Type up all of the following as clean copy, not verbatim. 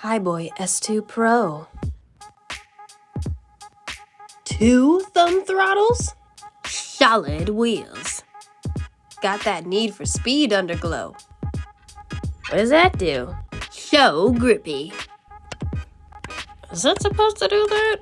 Hiboy S2 Pro. 2 thumb throttles? Solid wheels. Got that need for speed underglow. What does that do? So grippy. Is that supposed to do that?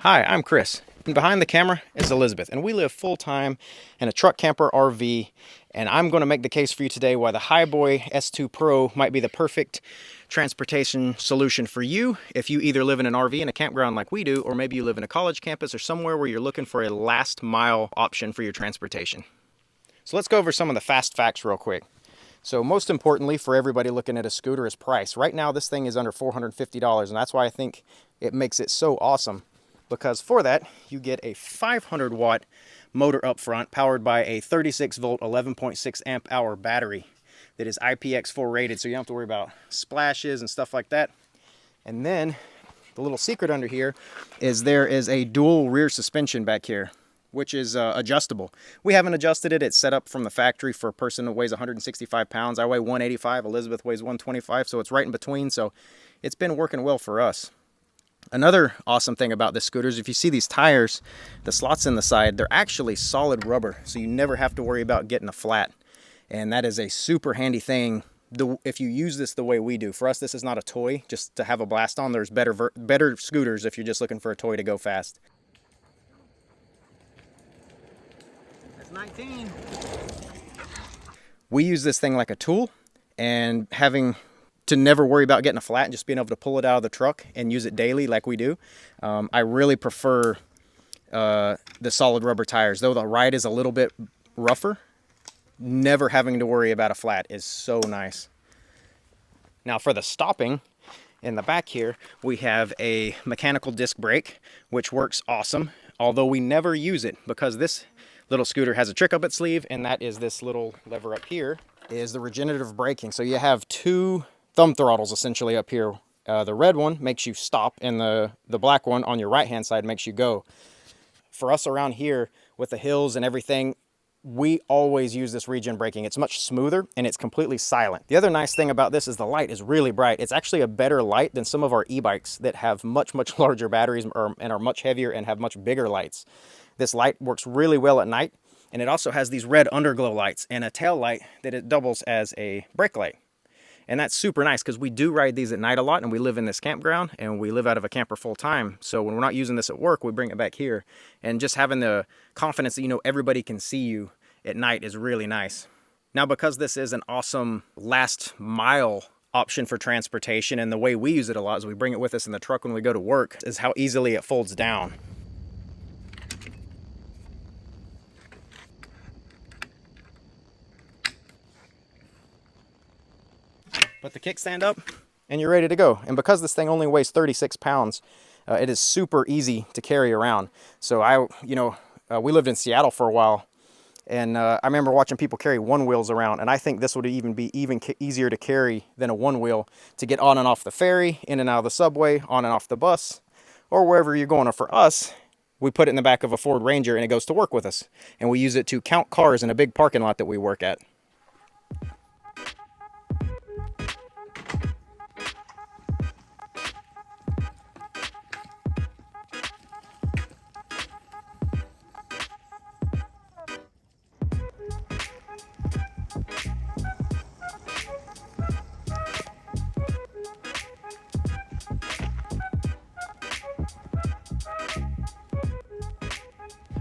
Hi, I'm Chris, and behind the camera is Elizabeth, and we live full-time in a truck camper RV, and I'm going to make the case for you today why the Hiboy S2 Pro might be the perfect transportation solution for you if you either live in an RV in a campground like we do, or maybe you live in a college campus or somewhere where you're looking for a last mile option for your transportation. So let's go over some of the fast facts real quick. So most importantly for everybody looking at a scooter is price. Right now this thing is under $450, and that's why I think it makes it so awesome. Because for that, you get a 500 watt motor up front powered by a 36 volt 11.6 amp hour battery that is IPX4 rated, so you don't have to worry about splashes and stuff like that. And then the little secret under here is there is a dual rear suspension back here, which is adjustable. We haven't adjusted it. It's set up from the factory for a person who weighs 165 pounds. I weigh 185. Elizabeth weighs 125, so it's right in between. So it's been working well for us. Another awesome thing about this scooter is if you see these tires, the slots in the side, they're actually solid rubber, so you never have to worry about getting a flat. And that is a super handy thing if you use this the way we do. For us, this is not a toy just to have a blast on. There's better scooters if you're just looking for a toy to go fast. That's 19. We use this thing like a tool, and having to never worry about getting a flat and just being able to pull it out of the truck and use it daily like we do. I really prefer the solid rubber tires. Though the ride is a little bit rougher, never having to worry about a flat is so nice. Now for the stopping, in the back here, we have a mechanical disc brake, which works awesome, although we never use it because this little scooter has a trick up its sleeve, and that is this little lever up here is the regenerative braking. So you have two thumb throttles essentially up here. The red one makes you stop, and the black one on your right hand side makes you go. For us around here with the hills and everything, we always use this regen braking. It's much smoother and it's completely silent. The other nice thing about this is the light is really bright. It's actually a better light than some of our e-bikes that have much larger batteries and are much heavier and have much bigger lights. This light works really well at night, and it also has these red underglow lights and a tail light that it doubles as a brake light. And that's super nice because we do ride these at night a lot, and we live in this campground, and we live out of a camper full time. So when we're not using this at work, we bring it back here. And just having the confidence that, you know, everybody can see you at night is really nice. Now, because this is an awesome last mile option for transportation, and the way we use it a lot is we bring it with us in the truck when we go to work, is how easily it folds down. Put the kickstand up and you're ready to go. And because this thing only weighs 36 pounds, it is super easy to carry around. So we lived in Seattle for a while, and I remember watching people carry one wheels around, and I think this would even be easier to carry than a one wheel to get on and off the ferry, in and out of the subway, on and off the bus, or wherever you're going. Or for us, we put it in the back of a Ford Ranger and it goes to work with us. And we use it to count cars in a big parking lot that we work at.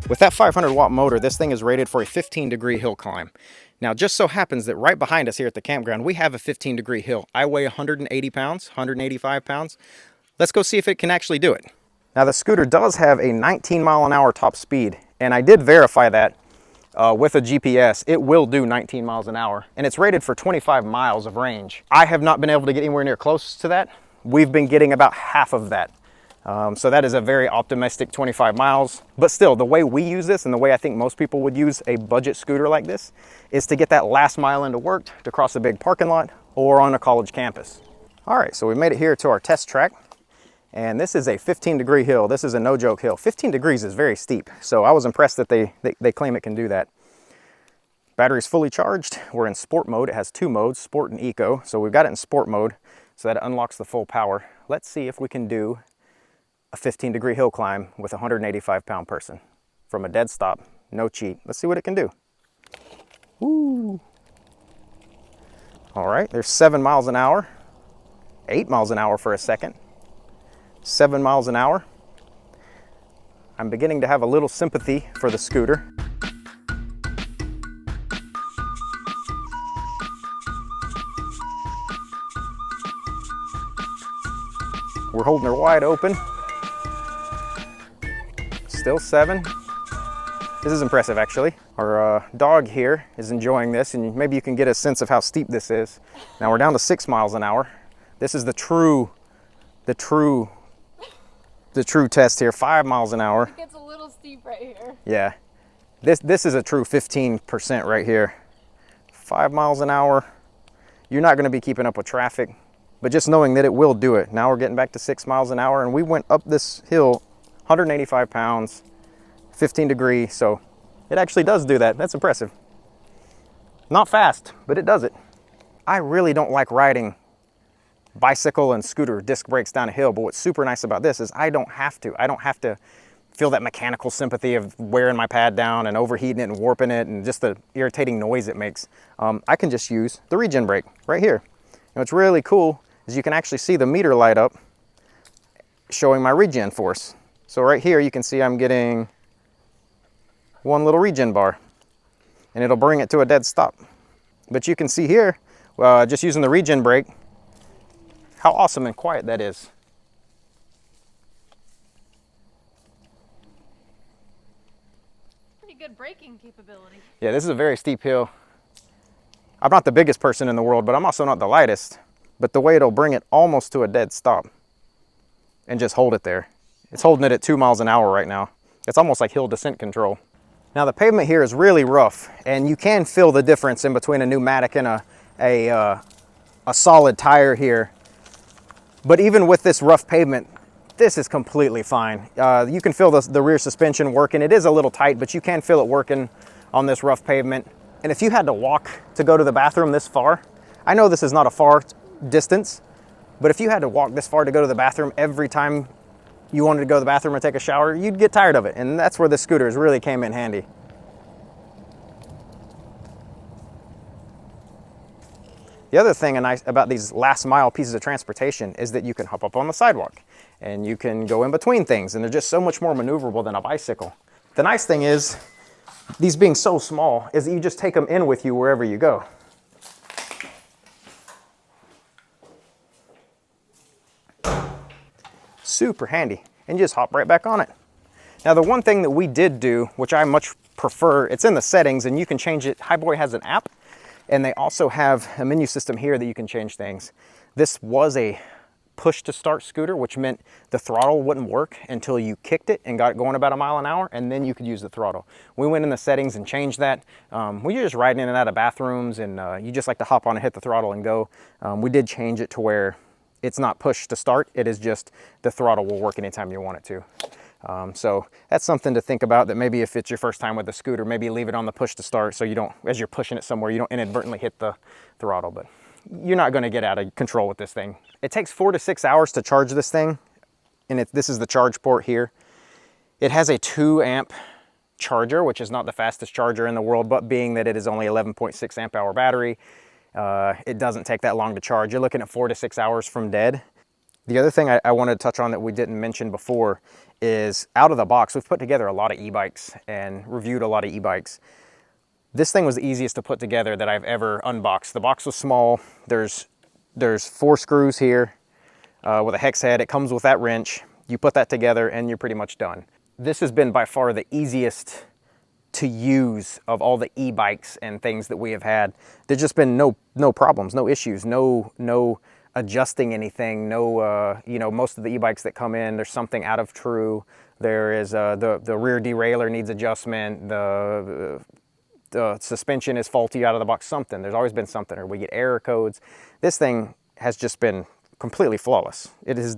With that 500 watt motor, this thing is rated for a 15-degree hill climb. Now, just so happens that right behind us here at the campground, we have a 15-degree hill. I weigh 180 pounds, 185 pounds. Let's go see if it can actually do it. Now, the scooter does have a 19 mile an hour top speed, and I did verify that with a GPS. It will do 19 miles an hour, and it's rated for 25 miles of range. I have not been able to get anywhere near close to that. We've been getting about half of that. So that is a very optimistic 25 miles, but still, the way we use this and the way I think most people would use a budget scooter like this is to get that last mile into work, to cross a big parking lot, or on a college campus. All right, so we made it here to our test track, and this is a 15-degree hill. This is a no-joke hill. 15 degrees is very steep, so I was impressed that they claim it can do that. Battery's fully charged. We're in sport mode. It has 2 modes, sport and eco. So we've got it in sport mode, so that it unlocks the full power. Let's see if we can do a 15-degree hill climb with a 185-pound person from a dead stop. No cheat. Let's see what it can do. Woo. All right, there's 7 miles an hour, 8 miles an hour for a second, 7 miles an hour. I'm beginning to have a little sympathy for the scooter. We're holding her wide open. Still 7. This is impressive, actually. Our dog here is enjoying this, and maybe you can get a sense of how steep this is. Now we're down to 6 miles an hour. This is the true test here. 5 miles an hour. It gets a little steep right here. Yeah, this is a true 15% right here. 5 miles an hour. You're not going to be keeping up with traffic, but just knowing that it will do it. Now we're getting back to 6 miles an hour, and we went up this hill 185 pounds. 15 degrees, so it actually does do that. That's impressive. Not fast, but it does it. I really don't like riding bicycle and scooter disc brakes down a hill, but what's super nice about this is I don't have to feel that mechanical sympathy of wearing my pad down and overheating it and warping it and just the irritating noise it makes. I can just use the regen brake right here. And what's really cool is you can actually see the meter light up showing my regen force. So right here you can see I'm getting 1 little regen bar, and it'll bring it to a dead stop. But you can see here, just using the regen brake, how awesome and quiet that is. Pretty good braking capability. Yeah, this is a very steep hill. I'm not the biggest person in the world, but I'm also not the lightest. But the way it'll bring it almost to a dead stop and just hold it there. It's holding it at 2 miles an hour right now. It's almost like hill descent control. Now the pavement here is really rough, and you can feel the difference in between a pneumatic and a solid tire here. But even with this rough pavement, this is completely fine. You can feel the rear suspension working. It is a little tight, but you can feel it working on this rough pavement. And if you had to walk to go to the bathroom this far, I know this is not a far distance, but if you had to walk this far to go to the bathroom every time you wanted to go to the bathroom or take a shower, you'd get tired of it. And that's where the scooters really came in handy. The other thing about these last mile pieces of transportation is that you can hop up on the sidewalk and you can go in between things, and they're just so much more maneuverable than a bicycle. The nice thing is, these being so small, is that you just take them in with you wherever you go. Super handy, and you just hop right back on it. Now the one thing that we did do, which I much prefer, it's in the settings and you can change it. Hiboy has an app, and they also have a menu system here that you can change things. This was a push to start scooter, which meant the throttle wouldn't work until you kicked it and got it going about 1 mile an hour, and then you could use the throttle. We went in the settings and changed that. When you're just riding in and out of bathrooms and you just like to hop on and hit the throttle and go, we did change it to where it's not push to start, it is just the throttle will work anytime you want it to. So that's something to think about, that maybe if it's your first time with a scooter, maybe leave it on the push to start so you don't, as you're pushing it somewhere, you don't inadvertently hit the throttle. But you're not going to get out of control with this thing. It takes 4 to 6 hours to charge this thing, and this is the charge port here. It has a 2 amp charger, which is not the fastest charger in the world, but being that it is only 11.6 amp hour battery, it doesn't take that long to charge. You're looking at 4 to 6 hours from dead. The other thing I wanted to touch on that we didn't mention before is out of the box, we've put together a lot of e-bikes and reviewed a lot of e-bikes. This thing was the easiest to put together that I've ever unboxed. The box was small. There's 4 screws here with a hex head. It comes with that wrench. You put that together and you're pretty much done. This has been by far the easiest to use of all the e-bikes and things that we have had. There's just been no problems, no issues, no adjusting anything, you know, most of the e-bikes that come in, there's something out of true. There is the rear derailleur needs adjustment, the suspension is faulty out of the box, something. There's always been something, or we get error codes. This thing has just been completely flawless. It is,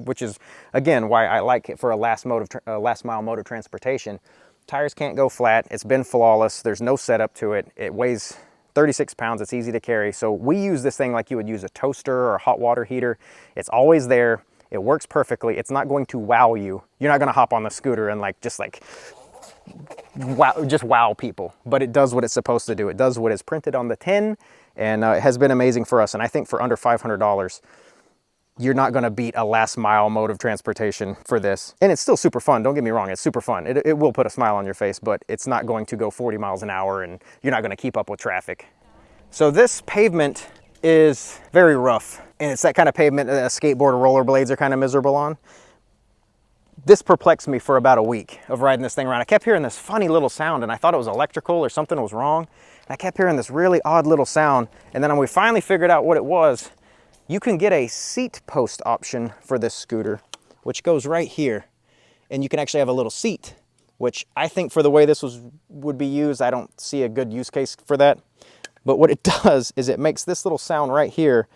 which is again why I like it for a last mile mode of transportation. Tires can't go flat. It's been flawless. There's no setup to it. It weighs 36 pounds. It's easy to carry. So we use this thing like you would use a toaster or a hot water heater. It's always there. It works perfectly. It's not going to wow you. You're not going to hop on the scooter and wow people. But it does what it's supposed to do. It does what is printed on the tin, and it has been amazing for us. And I think for under $500, you're not going to beat a last mile mode of transportation for this. And it's still super fun. Don't get me wrong. It's super fun. It will put a smile on your face, but it's not going to go 40 miles an hour and you're not going to keep up with traffic. So this pavement is very rough, and it's that kind of pavement that a skateboard or rollerblades are kind of miserable on. This perplexed me for about a week of riding this thing around. I kept hearing this funny little sound, and I thought it was electrical or something was wrong. And I kept hearing this really odd little sound. And then when we finally figured out what it was, you can get a seat post option for this scooter, which goes right here. And you can actually have a little seat, which I think for the way this would be used, I don't see a good use case for that. But what it does is it makes this little sound right here.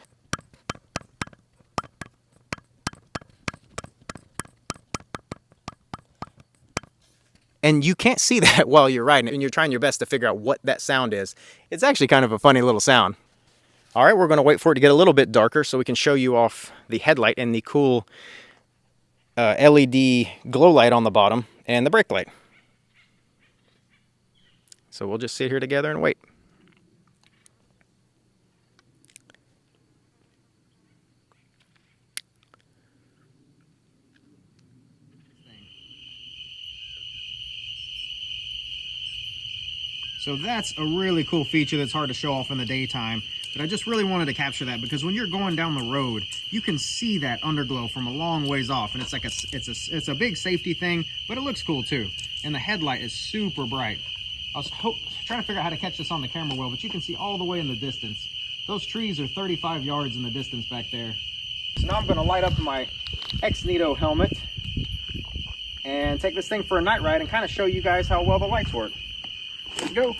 And you can't see that while you're riding it, and you're trying your best to figure out what that sound is. It's actually kind of a funny little sound. All right, we're going to wait for it to get a little bit darker so we can show you off the headlight and the cool LED glow light on the bottom and the brake light. So we'll just sit here together and wait. So that's a really cool feature that's hard to show off in the daytime, but I just really wanted to capture that because when you're going down the road, you can see that underglow from a long ways off, and it's like it's a big safety thing, but it looks cool too. And the headlight is super bright. I was trying to figure out how to catch this on the camera well, but you can see all the way in the distance. Those trees are 35 yards in the distance back there. So now I'm going to light up my X-Nito helmet and take this thing for a night ride and kind of show you guys how well the lights work. Let's go.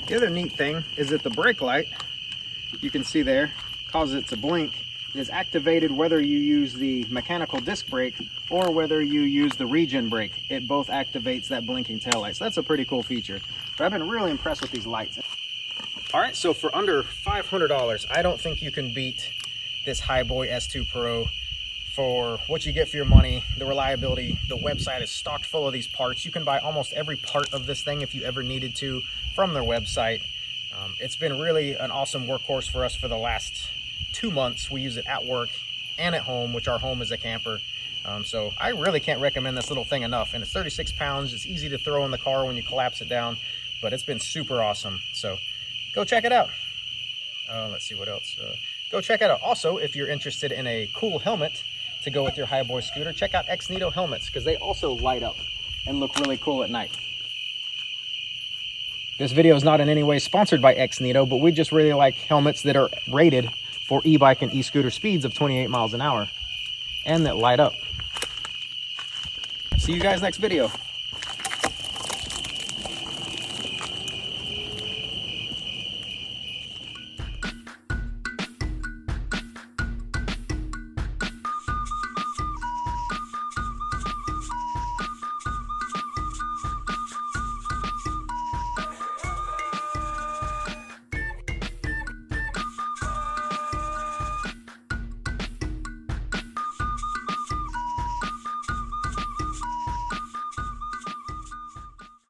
The other neat thing is that the brake light, you can see there, causes it to blink. It is activated whether you use the mechanical disc brake or whether you use the regen brake. It both activates that blinking tail light. So that's a pretty cool feature. But I've been really impressed with these lights. All right, so for under $500, I don't think you can beat this Hiboy S2 Pro for what you get for your money, the reliability. The website is stocked full of these parts. You can buy almost every part of this thing if you ever needed to from their website. It's been really an awesome workhorse for us for the last 2 months. We use it at work and at home, which our home is a camper. So I really can't recommend this little thing enough. And it's 36 pounds. It's easy to throw in the car when you collapse it down, but it's been super awesome. So go check it out. Let's see what else. Go check it out. Also, if you're interested in a cool helmet to go with your Hiboy scooter, check out X-Nito helmets because they also light up and look really cool at night. This video is not in any way sponsored by X-Nito, but we just really like helmets that are rated for e-bike and e-scooter speeds of 28 miles an hour and that light up. See you guys next video.